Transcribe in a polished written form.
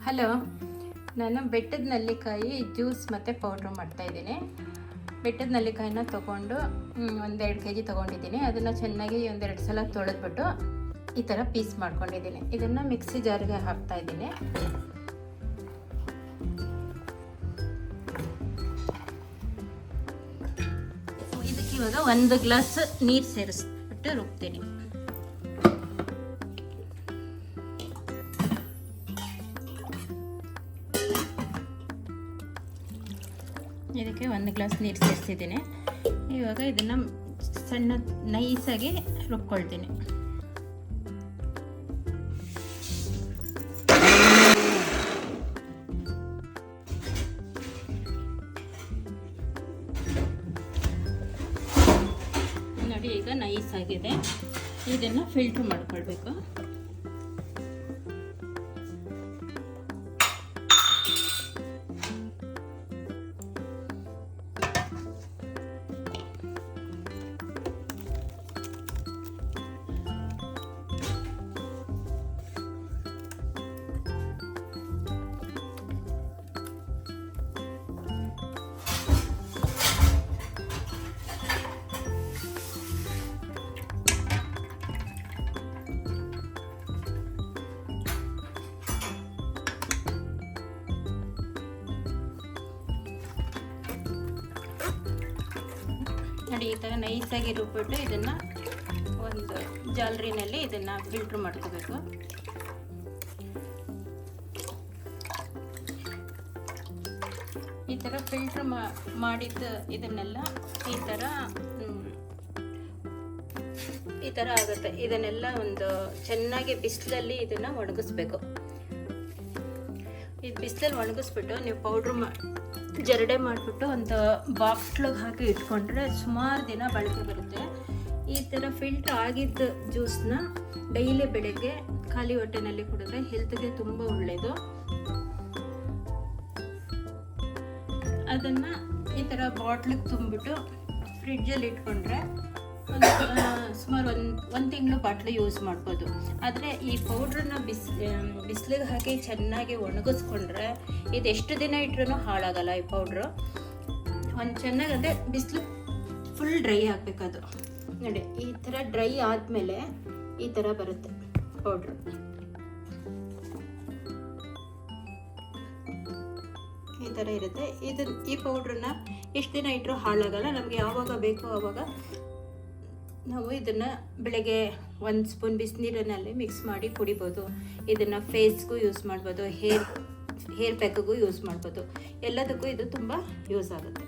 Hello, ನಾನು ಬೆಟ್ಟದ ನೆಲ್ಲಿಕಾಯಿ ಜ್ಯೂಸ್ ಮತ್ತು ಪೌಡ್ರ್ ಮಾಡ್ತಾಯಿದ್ದೀನಿ. ಬೆಟ್ಟದ ನೆಲ್ಲಿಕಾಯಿನ ತೊಗೊಂಡು 1-2 kg ತೊಗೊಂಡಿದ್ದೀನಿ. ಅದನ್ನು ಚೆನ್ನಾಗಿ 1-2 ಸಲ ತೊಳೆದ್ಬಿಟ್ಟು ಈ ಥರ ಪೀಸ್ ಮಾಡ್ಕೊಂಡಿದ್ದೀನಿ. ಇದನ್ನು ಮಿಕ್ಸಿ ಜಾರ್ಗೆ ಹಾಕ್ತಾಯಿದ್ದೀನಿ. ಇದಕ್ಕೆ ಇವಾಗ 1 ಗ್ಲಾಸ್ ನೀರು ಸೇರಿಸ್ಬಿಟ್ಟು ರುಬ್ತೀನಿ. ಇದಕ್ಕೆ 1 ಗ್ಲಾಸ್ ನೀರು ಸೇರಿಸಿದ್ದೀನಿ. ಇವಾಗ ಇದನ್ನು ಸಣ್ಣ ನೈಸಾಗಿ ರುಬ್ಕೊಳ್ತೀನಿ. ನೋಡಿ, ಈಗ ನೈಸ್ ಆಗಿದೆ. ಇದನ್ನು ಫಿಲ್ಟ್ರ್ ಮಾಡ್ಕೊಳ್ಬೇಕು. ನೋಡಿ, ಈ ಥರ ನೈಸಾಗಿ ರುಬ್ಬಿಟ್ಟು ಇದನ್ನು ಒಂದು ಜಾಲರಿನಲ್ಲಿ ಇದನ್ನು ಫಿಲ್ಟ್ರ್ ಮಾಡ್ಕೋಬೇಕು. ಈ ಥರ ಫಿಲ್ಟ್ರ್ ಮಾಡಿದ್ದು ಇದನ್ನೆಲ್ಲ ಈ ಥರ ಆಗುತ್ತೆ. ಇದನ್ನೆಲ್ಲ ಒಂದು ಚೆನ್ನಾಗಿ ಬಿಸಿಲಲ್ಲಿ ಇದನ್ನು ಒಣಗಿಸ್ಬೇಕು. ಇದು ಬಿಸಿಲಲ್ಲಿ ಒಣಗಿಸ್ಬಿಟ್ಟು ನೀವು ಪೌಡ್ರ್ ಜರಡೆ ಮಾಡಿಬಿಟ್ಟು ಒಂದು ಬಾಕ್ಸ್ಲಿಗೆ ಹಾಕಿ ಇಟ್ಕೊಂಡ್ರೆ ಸುಮಾರು ದಿನ ಬಳಕೆ ಬರುತ್ತೆ. ಈ ಥರ ಫಿಲ್ಟ್ರ್ ಆಗಿದ್ದ ಜ್ಯೂಸನ್ನ ಡೈಲಿ ಬೆಳಗ್ಗೆ ಖಾಲಿ ಹೊಟ್ಟೆನಲ್ಲಿ ಕುಡಿದ್ರೆ ಹೆಲ್ತ್ಗೆ ತುಂಬ ಒಳ್ಳೆಯದು. ಅದನ್ನು ಈ ಥರ ಬಾಟ್ಲಿಗೆ ತುಂಬಿಬಿಟ್ಟು ಫ್ರಿಡ್ಜಲ್ಲಿ ಇಟ್ಕೊಂಡ್ರೆ ಸುಮಾರು ಒಂದು ತಿಂಗಳು ಬಾಟ್ಲು ಯೂಸ್ ಮಾಡ್ಬೋದು. ಆದರೆ ಈ ಪೌಡ್ರನ್ನ ಬಿಸಿಲಿಗೆ ಹಾಕಿ ಚೆನ್ನಾಗಿ ಒಣಗಿಸ್ಕೊಂಡ್ರೆ ಇದು ಎಷ್ಟು ದಿನ ಇಟ್ರೂ ಹಾಳಾಗಲ್ಲ. ಈ ಪೌಡ್ರು ಚೆನ್ನಾಗಿ ಅಂದರೆ ಬಿಸಿಲು ಫುಲ್ ಡ್ರೈ ಆಗಬೇಕದು. ನೋಡಿ, ಈ ಥರ ಡ್ರೈ ಆದಮೇಲೆ ಈ ಥರ ಬರುತ್ತೆ ಪೌಡ್ರು. ಈ ಥರ ಇರುತ್ತೆ. ಈ ಪೌಡ್ರನ್ನ ಎಷ್ಟು ದಿನ ಇಟ್ಟರೂ ಹಾಳಾಗಲ್ಲ. ನಮಗೆ ಯಾವಾಗ ಬೇಕೋ ಆವಾಗ ನಾವು ಇದನ್ನು ಬೆಳಗ್ಗೆ 1 ಸ್ಪೂನ್ ಬಿಸಿನೀರಿನಲ್ಲಿ ಮಿಕ್ಸ್ ಮಾಡಿ ಕುಡಿಬೋದು. ಇದನ್ನು ಫೇಸ್ಗೂ ಯೂಸ್ ಮಾಡ್ಬೋದು, ಹೇರ್ ಪ್ಯಾಕ್ಗೂ ಯೂಸ್ ಮಾಡ್ಬೋದು. ಎಲ್ಲದಕ್ಕೂ ಇದು ತುಂಬ ಯೂಸ್ ಆಗುತ್ತೆ.